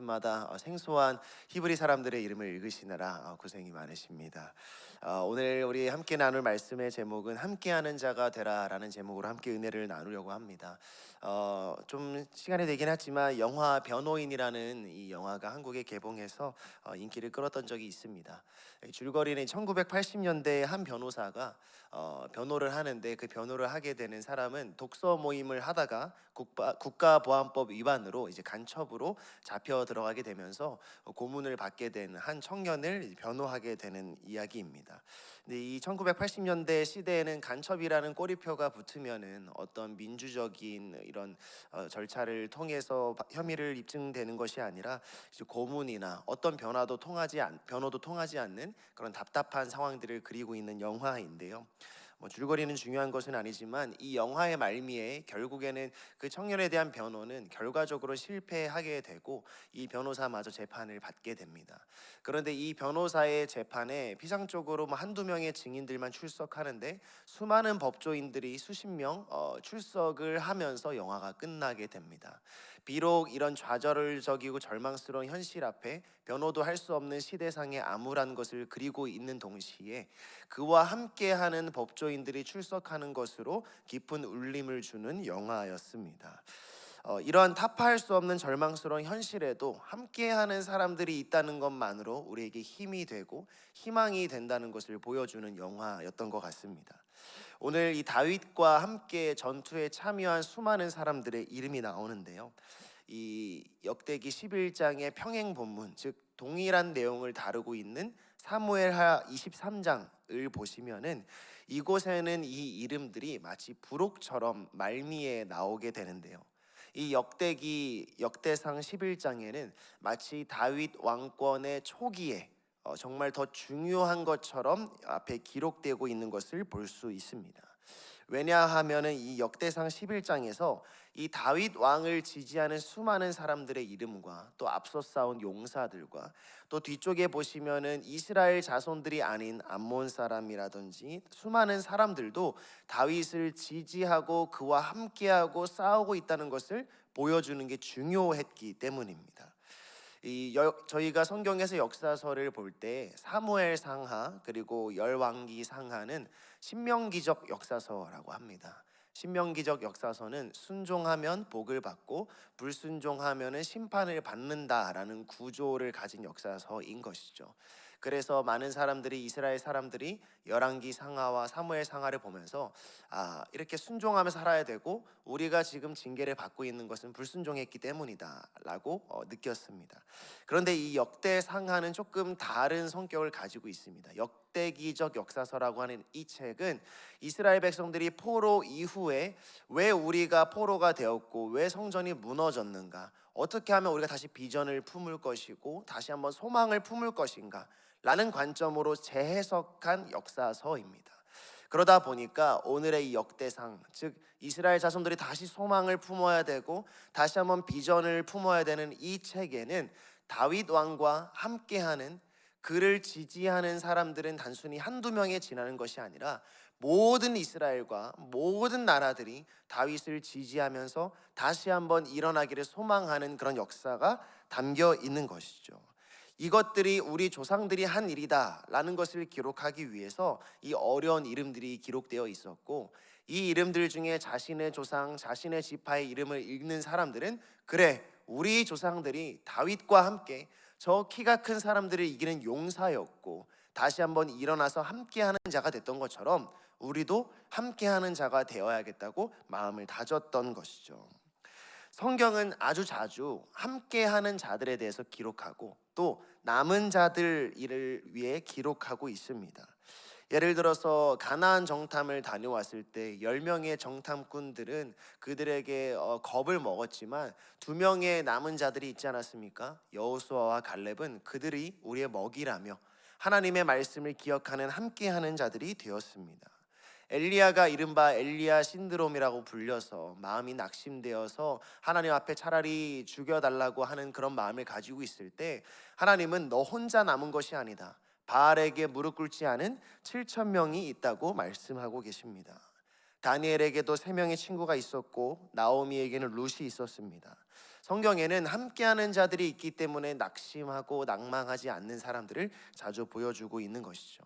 아침마다 생소한 히브리 사람들의 이름을 읽으시느라 고생이 많으십니다. 오늘 우리 함께 나눌 말씀의 제목은 함께하는 자가 되라라는 제목으로 함께 은혜를 나누려고 합니다. 좀 시간이 되긴 했지만 영화 변호인이라는 이 영화가 한국에 개봉해서 인기를 끌었던 적이 있습니다. 줄거리는 1980년대에 한 변호사가 변호를 하는데, 그 변호를 하게 되는 사람은 독서 모임을 하다가 국가보안법 위반으로 이제 간첩으로 잡혀 들어가게 되면서 고문을 받게 된 한 청년을 변호하게 되는 이야기입니다. 근데 이 1980년대 시대에는 간첩이라는 꼬리표가 붙으면은 어떤 민주적인 이런 절차를 통해서 혐의를 입증되는 것이 아니라 이제 고문이나 어떤 변호도 통하지 않는 그런 답답한 상황들을 그리고 있는 영화인데요. 줄거리는 중요한 것은 아니지만 이 영화의 말미에 결국에는 그 청년에 대한 변호는 결과적으로 실패하게 되고 이 변호사마저 재판을 받게 됩니다. 그런데 이 변호사의 재판에 피상적으로 한두 명의 증인들만 출석하는데 수많은 법조인들이 수십 명 출석을 하면서 영화가 끝나게 됩니다. 비록 이런 좌절적이고 절망스러운 현실 앞에 변호도 할 수 없는 시대상의 암울한 것을 그리고 있는 동시에 그와 함께하는 법조인들이 출석하는 것으로 깊은 울림을 주는 영화였습니다. 이러한 타파할 수 없는 절망스러운 현실에도 함께하는 사람들이 있다는 것만으로 우리에게 힘이 되고 희망이 된다는 것을 보여주는 영화였던 것 같습니다. 오늘 이 다윗과 함께 전투에 참여한 수많은 사람들의 이름이 나오는데요. 이 역대기 11장의 평행 본문, 즉 동일한 내용을 다루고 있는 사무엘하 23장을 보시면은 이곳에는 이 이름들이 마치 부록처럼 말미에 나오게 되는데요. 이 역대상 11장에는 마치 다윗 왕권의 초기에 정말 더 중요한 것처럼 앞에 기록되고 있는 것을 볼 수 있습니다. 왜냐하면은 이 역대상 11장에서 이 다윗 왕을 지지하는 수많은 사람들의 이름과 또 앞서 싸운 용사들과 또 뒤쪽에 보시면은 이스라엘 자손들이 아닌 암몬 사람이라든지 수많은 사람들도 다윗을 지지하고 그와 함께하고 싸우고 있다는 것을 보여주는 게 중요했기 때문입니다. 저희가 성경에서 역사서를 볼 때 사무엘 상하 그리고 열왕기 상하는 신명기적 역사서라고 합니다. 신명기적 역사서는 순종하면 복을 받고 불순종하면은 심판을 받는다라는 구조를 가진 역사서인 것이죠. 그래서 많은 사람들이 이스라엘 사람들이 열왕기 상하와 사무엘 상하를 보면서 이렇게 순종하며 살아야 되고 우리가 지금 징계를 받고 있는 것은 불순종했기 때문이다라고 느꼈습니다. 그런데 이 역대 상하는 조금 다른 성격을 가지고 있습니다. 역대기적 역사서라고 하는 이 책은 이스라엘 백성들이 포로 이후에 왜 우리가 포로가 되었고 왜 성전이 무너졌는가, 어떻게 하면 우리가 다시 비전을 품을 것이고 다시 한번 소망을 품을 것인가 라는 관점으로 재해석한 역사서입니다. 그러다 보니까 오늘의 이 역대상, 즉 이스라엘 자손들이 다시 소망을 품어야 되고 다시 한번 비전을 품어야 되는 이 책에는 다윗 왕과 함께하는, 그를 지지하는 사람들은 단순히 한두 명에 지나는 것이 아니라 모든 이스라엘과 모든 나라들이 다윗을 지지하면서 다시 한번 일어나기를 소망하는 그런 역사가 담겨 있는 것이죠. 이것들이 우리 조상들이 한 일이다 라는 것을 기록하기 위해서 이 어려운 이름들이 기록되어 있었고, 이 이름들 중에 자신의 조상, 자신의 지파의 이름을 읽는 사람들은 그래, 우리 조상들이 다윗과 함께 저 키가 큰 사람들을 이기는 용사였고 다시 한번 일어나서 함께하는 자가 됐던 것처럼 우리도 함께하는 자가 되어야겠다고 마음을 다졌던 것이죠. 성경은 아주 자주 함께하는 자들에 대해서 기록하고 또 남은 자들 일을 위해 기록하고 있습니다. 예를 들어서 가나안 정탐을 다녀왔을 때 10명의 정탐꾼들은 그들에게 겁을 먹었지만 2명의 남은 자들이 있지 않았습니까? 여호수아와 갈렙은 그들이 우리의 먹이라며 하나님의 말씀을 기억하는 함께하는 자들이 되었습니다. 엘리야가 이른바 엘리야 신드롬이라고 불려서 마음이 낙심되어서 하나님 앞에 차라리 죽여달라고 하는 그런 마음을 가지고 있을 때 하나님은 너 혼자 남은 것이 아니다, 바알에게 무릎 꿇지 않은 7,000명이 있다고 말씀하고 계십니다. 다니엘에게도 3명의 친구가 있었고 나오미에게는 룻이 있었습니다. 성경에는 함께하는 자들이 있기 때문에 낙심하고 낭망하지 않는 사람들을 자주 보여주고 있는 것이죠.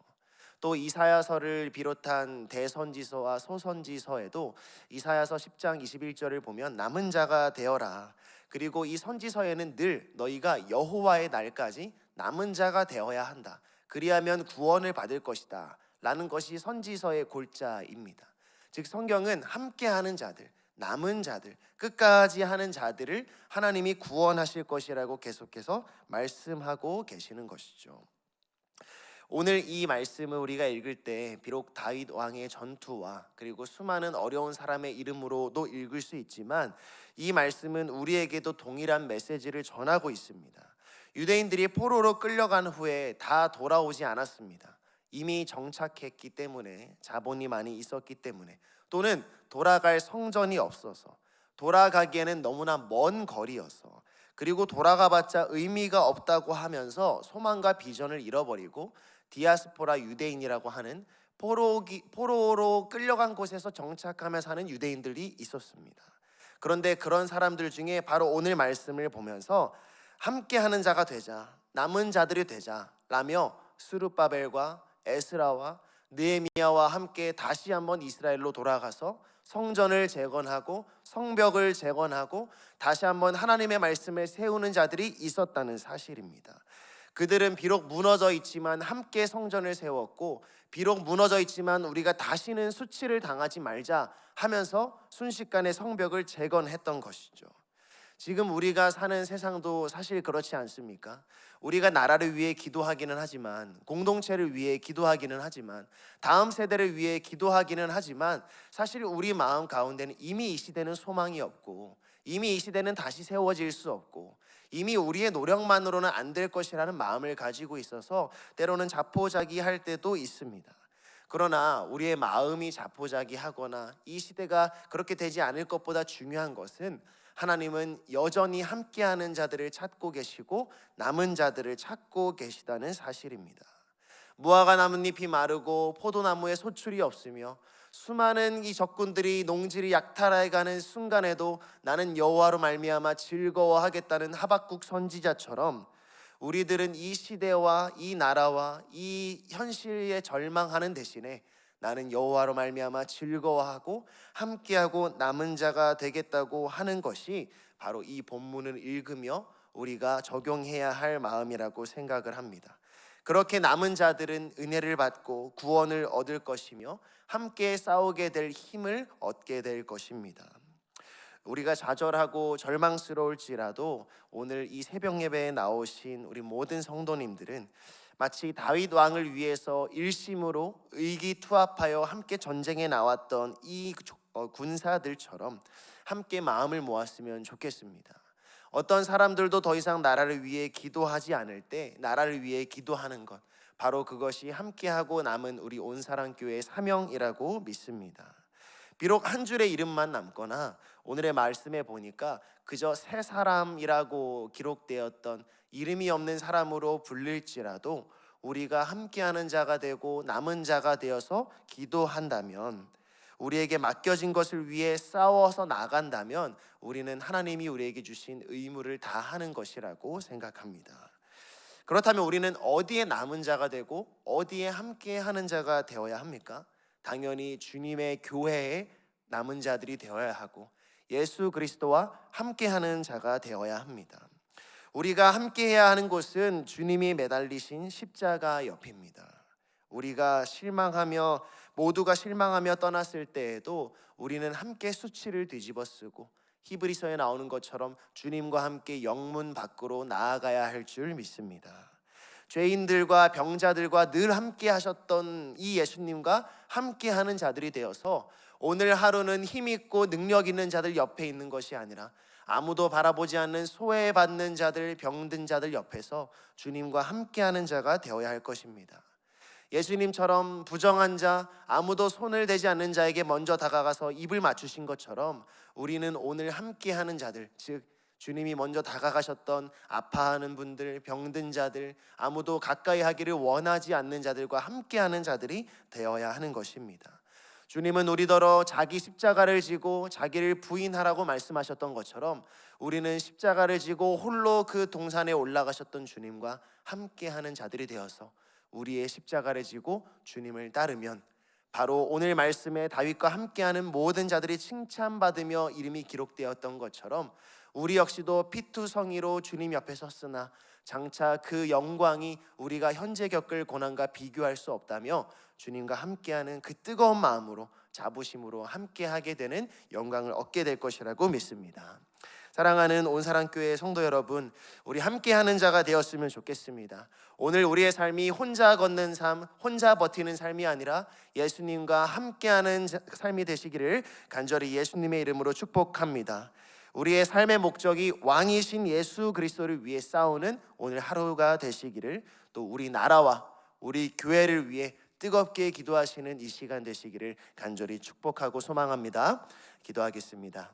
또 이사야서를 비롯한 대선지서와 소선지서에도 이사야서 10장 21절을 보면 남은 자가 되어라. 그리고 이 선지서에는 늘 너희가 여호와의 날까지 남은 자가 되어야 한다. 그리하면 구원을 받을 것이다. 라는 것이 선지서의 골자입니다. 즉 성경은 함께하는 자들, 남은 자들, 끝까지 하는 자들을 하나님이 구원하실 것이라고 계속해서 말씀하고 계시는 것이죠. 오늘 이 말씀을 우리가 읽을 때 비록 다윗 왕의 전투와 그리고 수많은 어려운 사람의 이름으로도 읽을 수 있지만 이 말씀은 우리에게도 동일한 메시지를 전하고 있습니다. 유대인들이 포로로 끌려간 후에 다 돌아오지 않았습니다. 이미 정착했기 때문에, 자본이 많이 있었기 때문에, 또는 돌아갈 성전이 없어서, 돌아가기에는 너무나 먼 거리여서, 그리고 돌아가봤자 의미가 없다고 하면서 소망과 비전을 잃어버리고 디아스포라 유대인이라고 하는 포로로 끌려간 곳에서 정착하며 사는 유대인들이 있었습니다. 그런데 그런 사람들 중에 바로 오늘 말씀을 보면서 함께하는 자가 되자, 남은 자들이 되자 라며 스룹바벨과 에스라와 느헤미야와 함께 다시 한번 이스라엘로 돌아가서 성전을 재건하고 성벽을 재건하고 다시 한번 하나님의 말씀을 세우는 자들이 있었다는 사실입니다. 그들은 비록 무너져 있지만 함께 성전을 세웠고, 비록 무너져 있지만 우리가 다시는 수치를 당하지 말자 하면서 순식간에 성벽을 재건했던 것이죠. 지금 우리가 사는 세상도 사실 그렇지 않습니까? 우리가 나라를 위해 기도하기는 하지만, 공동체를 위해 기도하기는 하지만, 다음 세대를 위해 기도하기는 하지만 사실 우리 마음 가운데는 이미 이 시대는 소망이 없고, 이미 이 시대는 다시 세워질 수 없고, 이미 우리의 노력만으로는 안 될 것이라는 마음을 가지고 있어서 때로는 자포자기할 때도 있습니다. 그러나 우리의 마음이 자포자기하거나 이 시대가 그렇게 되지 않을 것보다 중요한 것은 하나님은 여전히 함께하는 자들을 찾고 계시고 남은 자들을 찾고 계시다는 사실입니다. 무화과 나뭇잎이 마르고 포도나무에 소출이 없으며 수많은 이 적군들이 농지를 약탈해가는 순간에도 나는 여호와로 말미암아 즐거워하겠다는 하박국 선지자처럼 우리들은 이 시대와 이 나라와 이 현실에 절망하는 대신에 나는 여호와로 말미암아 즐거워하고 함께하고 남은 자가 되겠다고 하는 것이 바로 이 본문을 읽으며 우리가 적용해야 할 마음이라고 생각을 합니다. 그렇게 남은 자들은 은혜를 받고 구원을 얻을 것이며 함께 싸우게 될 힘을 얻게 될 것입니다. 우리가 좌절하고 절망스러울지라도 오늘 이 새벽 예배에 나오신 우리 모든 성도님들은 마치 다윗 왕을 위해서 일심으로 의기투합하여 함께 전쟁에 나왔던 이 군사들처럼 함께 마음을 모았으면 좋겠습니다. 어떤 사람들도 더 이상 나라를 위해 기도하지 않을 때 나라를 위해 기도하는 것, 바로 그것이 함께하고 남은 우리 온사랑교회의 사명이라고 믿습니다. 비록 한 줄의 이름만 남거나 오늘의 말씀에 보니까 그저 새 사람이라고 기록되었던 이름이 없는 사람으로 불릴지라도 우리가 함께하는 자가 되고 남은 자가 되어서 기도한다면, 우리에게 맡겨진 것을 위해 싸워서 나간다면 우리는 하나님이 우리에게 주신 의무를 다하는 것이라고 생각합니다. 그렇다면 우리는 어디에 남은 자가 되고 어디에 함께하는 자가 되어야 합니까? 당연히 주님의 교회에 남은 자들이 되어야 하고 예수 그리스도와 함께하는 자가 되어야 합니다. 우리가 함께해야 하는 곳은 주님이 매달리신 십자가 옆입니다. 우리가 모두가 실망하며 떠났을 때에도 우리는 함께 수치를 뒤집어쓰고 히브리서에 나오는 것처럼 주님과 함께 영문 밖으로 나아가야 할 줄 믿습니다. 죄인들과 병자들과 늘 함께 하셨던 이 예수님과 함께하는 자들이 되어서 오늘 하루는 힘있고 능력 있는 자들 옆에 있는 것이 아니라 아무도 바라보지 않는 소외받는 자들, 병든 자들 옆에서 주님과 함께하는 자가 되어야 할 것입니다. 예수님처럼 부정한 자, 아무도 손을 대지 않는 자에게 먼저 다가가서 입을 맞추신 것처럼 우리는 오늘 함께하는 자들, 즉 주님이 먼저 다가가셨던 아파하는 분들, 병든 자들, 아무도 가까이 하기를 원하지 않는 자들과 함께하는 자들이 되어야 하는 것입니다. 주님은 우리더러 자기 십자가를 지고 자기를 부인하라고 말씀하셨던 것처럼 우리는 십자가를 지고 홀로 그 동산에 올라가셨던 주님과 함께하는 자들이 되어서 우리의 십자가를 지고 주님을 따르면 바로 오늘 말씀에 다윗과 함께하는 모든 자들이 칭찬받으며 이름이 기록되었던 것처럼 우리 역시도 피투성이로 주님 옆에 섰으나 장차 그 영광이 우리가 현재 겪을 고난과 비교할 수 없다며 주님과 함께하는 그 뜨거운 마음으로 자부심으로 함께하게 되는 영광을 얻게 될 것이라고 믿습니다. 사랑하는 온사랑교회 성도 여러분, 우리 함께하는 자가 되었으면 좋겠습니다. 오늘 우리의 삶이 혼자 걷는 삶, 혼자 버티는 삶이 아니라 예수님과 함께하는 삶이 되시기를 간절히 예수님의 이름으로 축복합니다. 우리의 삶의 목적이 왕이신 예수 그리스도를 위해 싸우는 오늘 하루가 되시기를, 또 우리 나라와 우리 교회를 위해 뜨겁게 기도하시는 이 시간 되시기를 간절히 축복하고 소망합니다. 기도하겠습니다.